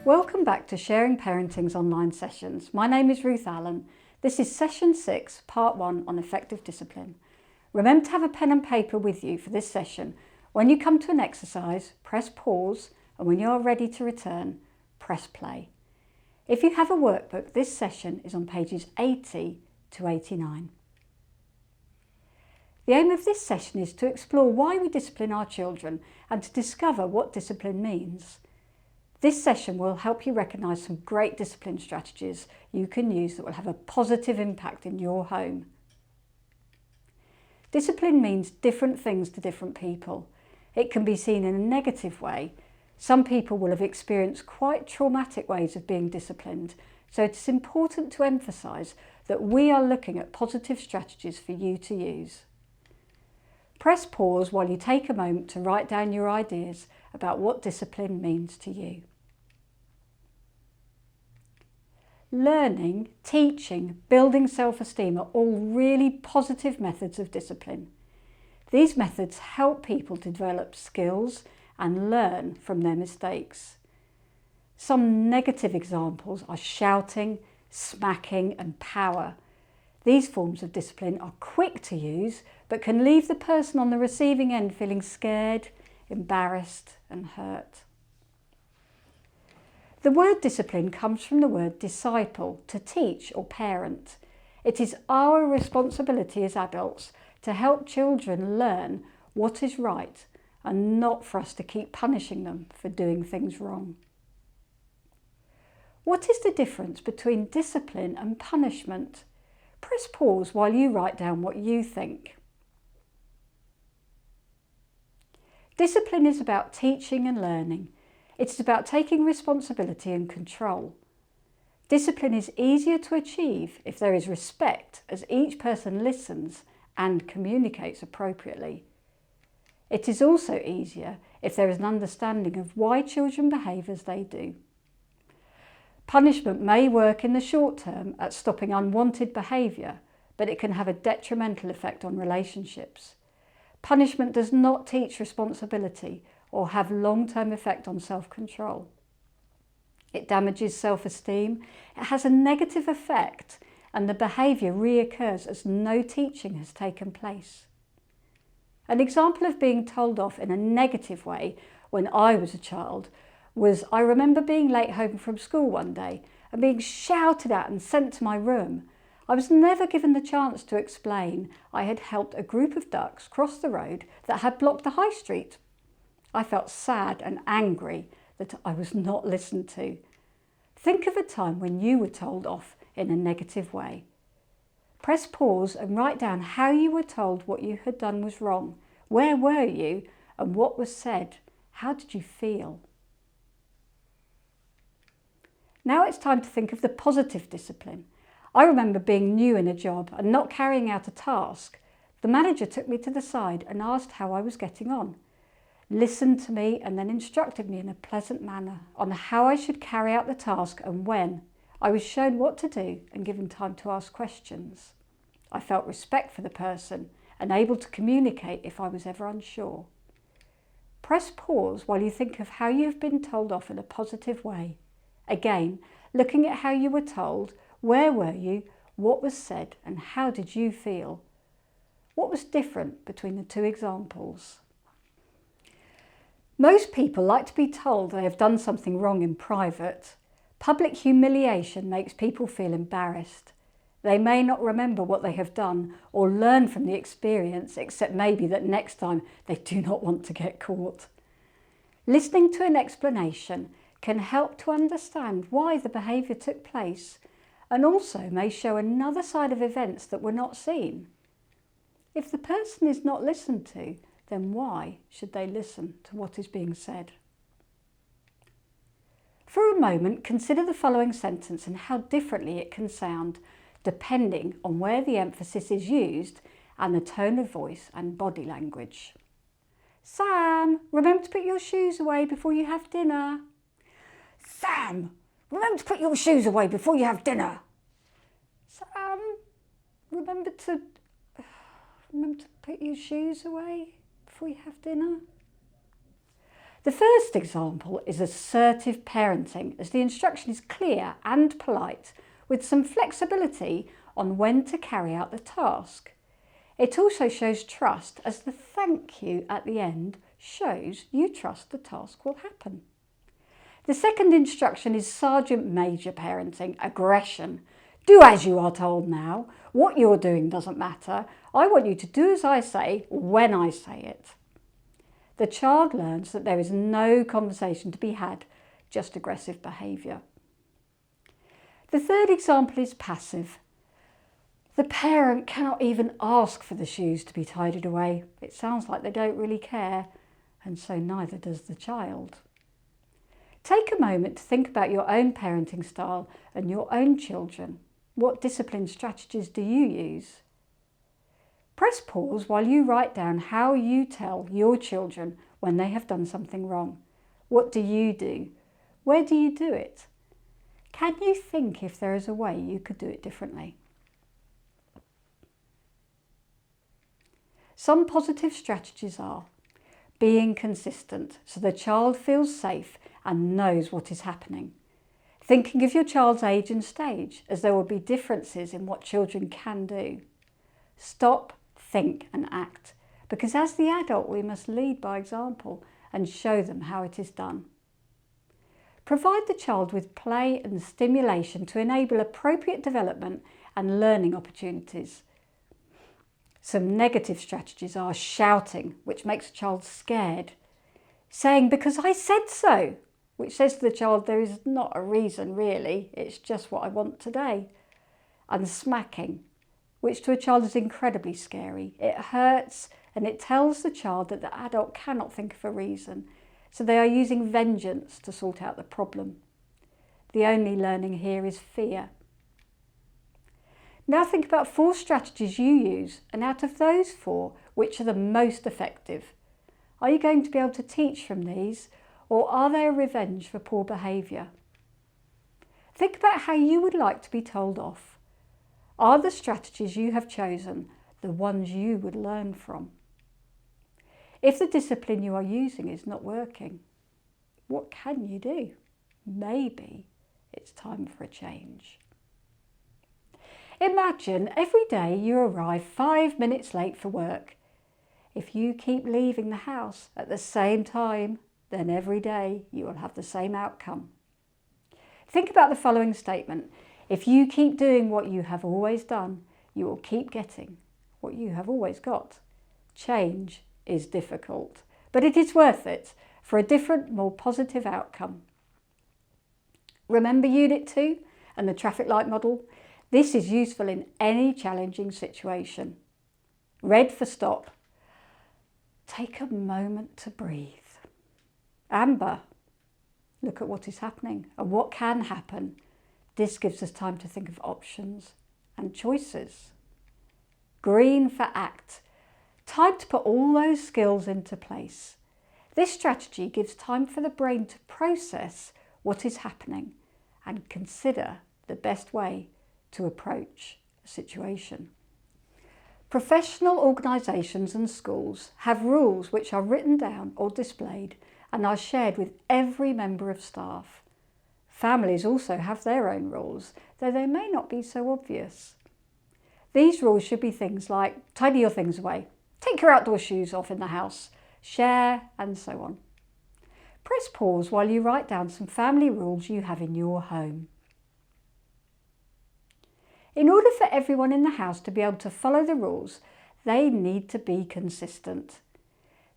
Welcome back to Sharing Parenting's online sessions. My name is Ruth Allen. This is session 6, part 1 on effective discipline. Remember to have a pen and paper with you for this session. When you come to an exercise, press pause, and when you are ready to return, press play. If you have a workbook, this session is on pages 80 to 89. The aim of this session is to explore why we discipline our children and to discover what discipline means. This session will help you recognise some great discipline strategies you can use that will have a positive impact in your home. Discipline means different things to different people. It can be seen in a negative way. Some people will have experienced quite traumatic ways of being disciplined, so it is important to emphasise that we are looking at positive strategies for you to use. Press pause while you take a moment to write down your ideas about what discipline means to you. Learning, teaching, building self-esteem are all really positive methods of discipline. These methods help people to develop skills and learn from their mistakes. Some negative examples are shouting, smacking and power. These forms of discipline are quick to use but can leave the person on the receiving end feeling scared, embarrassed and hurt. The word discipline comes from the word disciple, to teach or parent. It is our responsibility as adults to help children learn what is right and not for us to keep punishing them for doing things wrong. What is the difference between discipline and punishment? Press pause while you write down what you think. Discipline is about teaching and learning. It is about taking responsibility and control. Discipline is easier to achieve if there is respect as each person listens and communicates appropriately. It is also easier if there is an understanding of why children behave as they do. Punishment may work in the short term at stopping unwanted behaviour, but it can have a detrimental effect on relationships. Punishment does not teach responsibility or have long-term effect on self-control. It damages self-esteem, it has a negative effect, and the behaviour reoccurs as no teaching has taken place. An example of being told off in a negative way when I was a child was I remember being late home from school one day and being shouted at and sent to my room. I was never given the chance to explain I had helped a group of ducks cross the road that had blocked the high street. I felt sad and angry that I was not listened to. Think of a time when you were told off in a negative way. Press pause and write down how you were told what you had done was wrong. Where were you and what was said? How did you feel? Now it's time to think of the positive discipline. I remember being new in a job and not carrying out a task. The manager took me to the side and asked how I was getting on, listened to me and then instructed me in a pleasant manner on how I should carry out the task and when. I was shown what to do and given time to ask questions. I felt respect for the person and able to communicate if I was ever unsure. Press pause while you think of how you've been told off in a positive way. Again, looking at how you were told, where were you, what was said and how did you feel? What was different between the two examples? Most people like to be told they have done something wrong in private. Public humiliation makes people feel embarrassed. They may not remember what they have done or learn from the experience, except maybe that next time they do not want to get caught. Listening to an explanation can help to understand why the behaviour took place and also may show another side of events that were not seen. If the person is not listened to, then why should they listen to what is being said? For a moment, consider the following sentence and how differently it can sound, depending on where the emphasis is used and the tone of voice and body language. Sam, remember to put your shoes away before you have dinner. Sam, remember to put your shoes away before you have dinner. Sam, remember to put your shoes away before you have dinner. The first example is assertive parenting, as the instruction is clear and polite, with some flexibility on when to carry out the task. It also shows trust, as the thank you at the end shows you trust the task will happen. The second instruction is sergeant major parenting, aggression. Do as you are told now. What you're doing doesn't matter. I want you to do as I say when I say it. The child learns that there is no conversation to be had, just aggressive behaviour. The third example is passive. The parent cannot even ask for the shoes to be tidied away. It sounds like they don't really care, and so neither does the child. Take a moment to think about your own parenting style and your own children. What discipline strategies do you use? Press pause while you write down how you tell your children when they have done something wrong. What do you do? Where do you do it? Can you think if there is a way you could do it differently? Some positive strategies are being consistent so the child feels safe and knows what is happening. Thinking of your child's age and stage, as there will be differences in what children can do. Stop, think and act, because as the adult we must lead by example and show them how it is done. Provide the child with play and stimulation to enable appropriate development and learning opportunities. Some negative strategies are shouting, which makes a child scared. Saying, because I said so, which says to the child there is not a reason really, it's just what I want today. And smacking, which to a child is incredibly scary. It hurts and it tells the child that the adult cannot think of a reason, so they are using vengeance to sort out the problem. The only learning here is fear. Now think about 4 strategies you use, and out of those 4, which are the most effective? Are you going to be able to teach from these, or are they a revenge for poor behaviour? Think about how you would like to be told off. Are the strategies you have chosen the ones you would learn from? If the discipline you are using is not working, what can you do? Maybe it's time for a change. Imagine every day you arrive 5 minutes late for work. If you keep leaving the house at the same time, then every day you will have the same outcome. Think about the following statement. If you keep doing what you have always done, you will keep getting what you have always got. Change is difficult, but it is worth it for a different, more positive outcome. Remember Unit 2 and the traffic light model? This is useful in any challenging situation. Red for stop. Take a moment to breathe. Amber, look at what is happening and what can happen. This gives us time to think of options and choices. Green for act. Time to put all those skills into place. This strategy gives time for the brain to process what is happening and consider the best way to approach a situation. Professional organisations and schools have rules which are written down or displayed and are shared with every member of staff. Families also have their own rules, though they may not be so obvious. These rules should be things like tidy your things away, take your outdoor shoes off in the house, share, and so on. Press pause while you write down some family rules you have in your home. In order for everyone in the house to be able to follow the rules, they need to be consistent.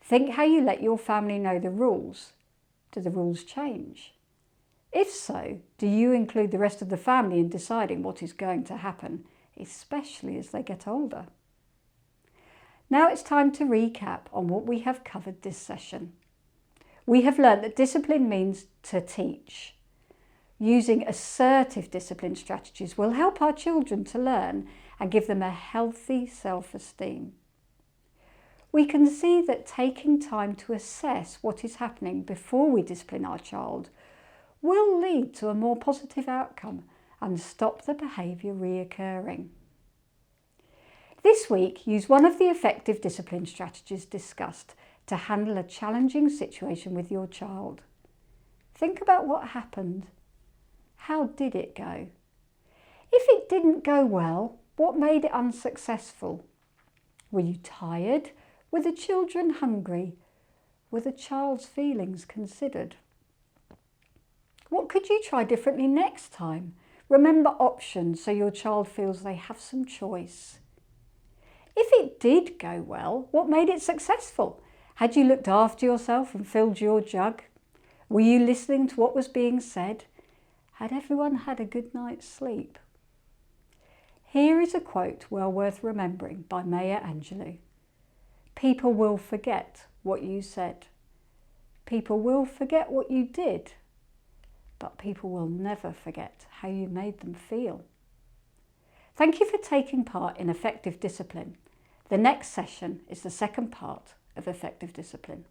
Think how you let your family know the rules. Do the rules change? If so, do you include the rest of the family in deciding what is going to happen, especially as they get older? Now it's time to recap on what we have covered this session. We have learned that discipline means to teach. Using assertive discipline strategies will help our children to learn and give them a healthy self-esteem. We can see that taking time to assess what is happening before we discipline our child will lead to a more positive outcome and stop the behaviour reoccurring. This week, use one of the effective discipline strategies discussed. to handle a challenging situation with your child. Think about what happened. How did it go? If it didn't go well, what made it unsuccessful? Were you tired? Were the children hungry? Were the child's feelings considered? What could you try differently next time? Remember options so your child feels they have some choice. If it did go well, what made it successful? Had you looked after yourself and filled your jug? Were you listening to what was being said? Had everyone had a good night's sleep? Here is a quote well worth remembering by Maya Angelou. People will forget what you said. People will forget what you did. But people will never forget how you made them feel. Thank you for taking part in Effective Discipline. The next session is the second part of Effective Discipline.